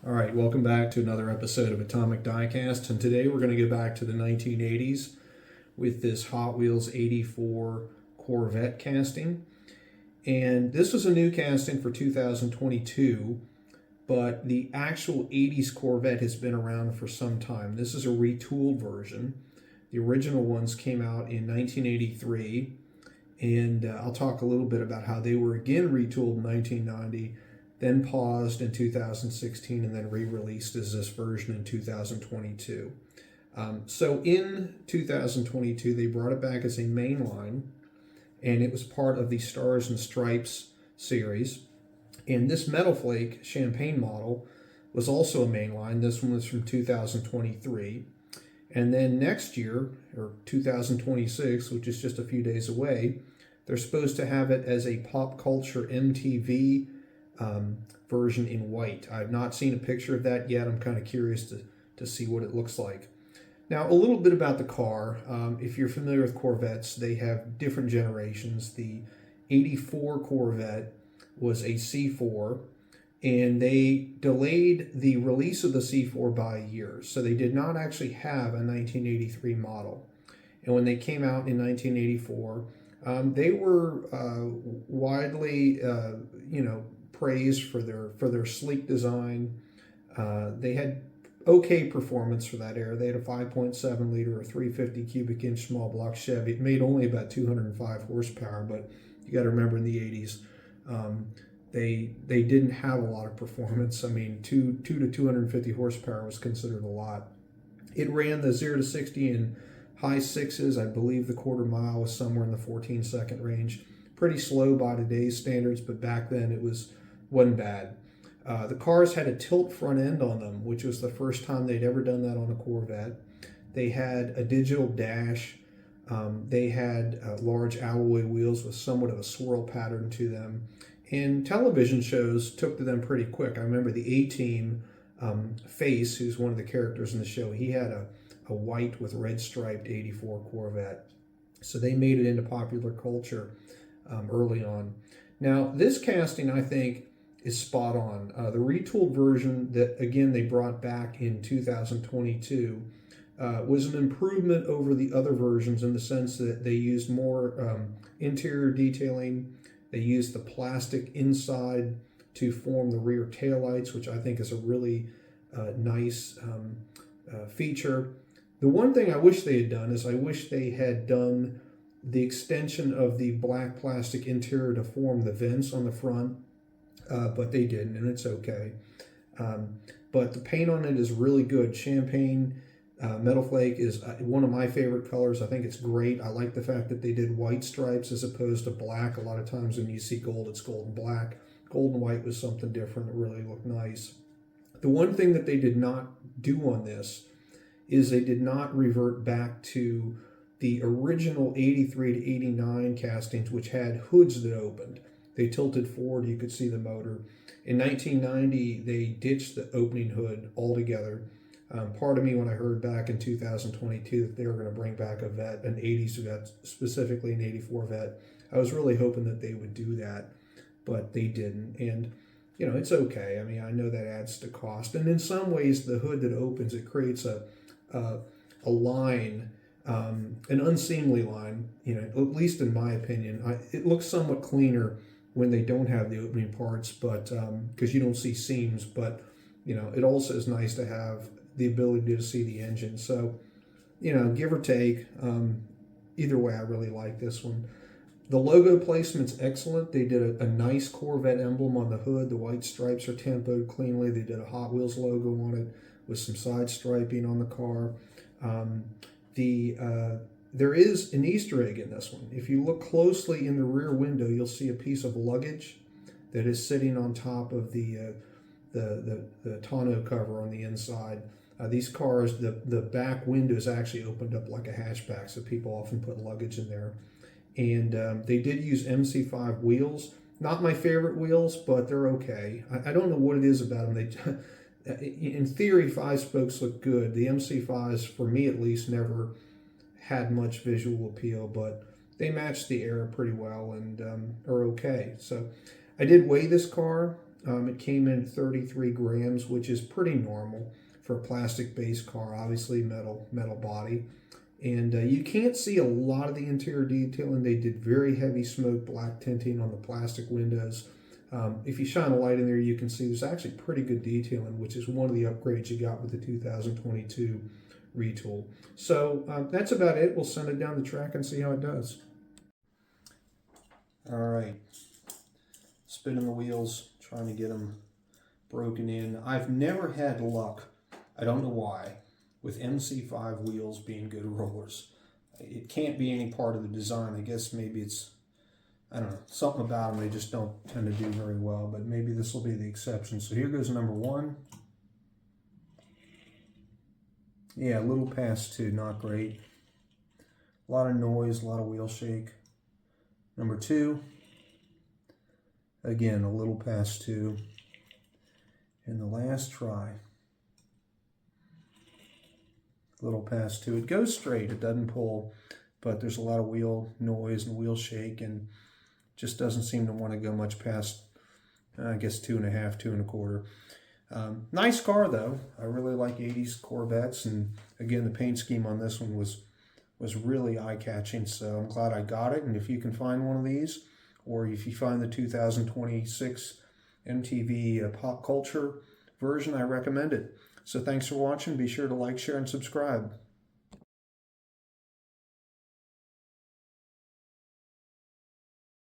All right, welcome back to another episode of Atomic Diecast, and today we're going to go back to the 1980s with this Hot Wheels 84 Corvette casting. And this was a new casting for 2022, but the actual 80s Corvette has been around for some time. This is a retooled version. The original ones came out in 1983, and I'll talk a little bit about how they were again retooled in 1990, then paused in 2016, and then re-released as this version in 2022. So in 2022, they brought it back as a mainline, and it was part of the Stars and Stripes series. And this Metal Flake Champagne model was also a mainline. This one was from 2023. And then next year, or 2026, which is just a few days away, they're supposed to have it as a pop culture MTV version in white. I've not seen a picture of that yet. I'm kind of curious to see what it looks like. Now, a little bit about the car. If you're familiar with Corvettes, they have different generations. The 84 Corvette was a C4, and they delayed the release of the C4 by a year. So they did not actually have a 1983 model. And when they came out in 1984, they were widely, praised for their sleek design. They had okay performance for that era. They had a 5.7 liter or 350 cubic inch small block Chevy. It made only about 205 horsepower, but you got to remember in the 80s, they didn't have a lot of performance. I mean, 2 to 250 horsepower was considered a lot. It ran the 0 to 60 in high sixes. I believe the quarter mile was somewhere in the 14-second range. Pretty slow by today's standards, but back then it wasn't bad. The cars had a tilt front end on them, which was the first time they'd ever done that on a Corvette. They had a digital dash. They had large alloy wheels with somewhat of a swirl pattern to them. And television shows took to them pretty quick. I remember the A-Team Face, who's one of the characters in the show, he had a white with red striped 84 Corvette. So they made it into popular culture early on. Now, this casting, I think, is spot on. The retooled version that, again, they brought back in 2022 was an improvement over the other versions in the sense that they used more interior detailing. They used the plastic inside to form the rear taillights, which I think is a really nice feature. The one thing I wish they had done is I wish they had done the extension of the black plastic interior to form the vents on the front, but they didn't, and it's okay. But the paint on it is really good. Champagne Metal Flake is one of my favorite colors. I think it's great. I like the fact that they did white stripes as opposed to black. A lot of times when you see gold, it's gold and black. Gold and white was something different. It really looked nice. The one thing that they did not do on this is they did not revert back to the original 83 to 89 castings, which had hoods that opened. They tilted forward, you could see the motor. In 1990, they ditched the opening hood altogether. Part of me, when I heard back in 2022 that they were going to bring back a Vet, an 80s Vet, specifically an 84 Vet, I was really hoping that they would do that, but they didn't. And, it's okay. I mean, I know that adds to cost. And in some ways, the hood that opens, it creates a line, an unseemly line, at least in my opinion. It looks somewhat cleaner when they don't have the opening parts, but because you don't see seams, but it also is nice to have the ability to see the engine. So, give or take, either way, I really like this one. The logo placement's excellent. They did a nice Corvette emblem on the hood. The white stripes are tempoed cleanly. They did a Hot Wheels logo on it with some side striping on the car. There is an Easter egg in this one. If you look closely in the rear window, you'll see a piece of luggage that is sitting on top of the tonneau cover on the inside. These cars, the back window is actually opened up like a hatchback, so people often put luggage in there. And they did use MC5 wheels. Not my favorite wheels, but they're okay. I don't know what it is about them. In theory, 5-spokes look good. The MC5s, for me at least, never had much visual appeal, but they match the era pretty well and are okay. So I did weigh this car. It came in 33 grams, which is pretty normal for a plastic base car, obviously metal body. And you can't see a lot of the interior detailing. They did very heavy smoke black tinting on the plastic windows. If you shine a light in there, you can see there's actually pretty good detailing, which is one of the upgrades you got with the 2022 retool. So that's about it. We'll send it down the track and see how it does. All right, spinning the wheels, trying to get them broken in. I've never had luck, I don't know why, with MC5 wheels being good rollers. It can't be any part of the design. I guess maybe it's, I don't know, something about them they just don't tend to do very well, but maybe this will be the exception. So here goes number 1. Yeah, a little past 2, not great. A lot of noise, a lot of wheel shake. Number 2, again, a little past 2. And the last try, a little past 2. It goes straight, it doesn't pull, but there's a lot of wheel noise and wheel shake, and just doesn't seem to want to go much past, I guess, 2.5, 2.25. Nice car though. I really like 80s Corvettes, and again, the paint scheme on this one was really eye-catching, so I'm glad I got it. And if you can find one of these, or if you find the 2026 MTV Pop Culture version, I recommend it. So thanks for watching. Be sure to like, share, and subscribe.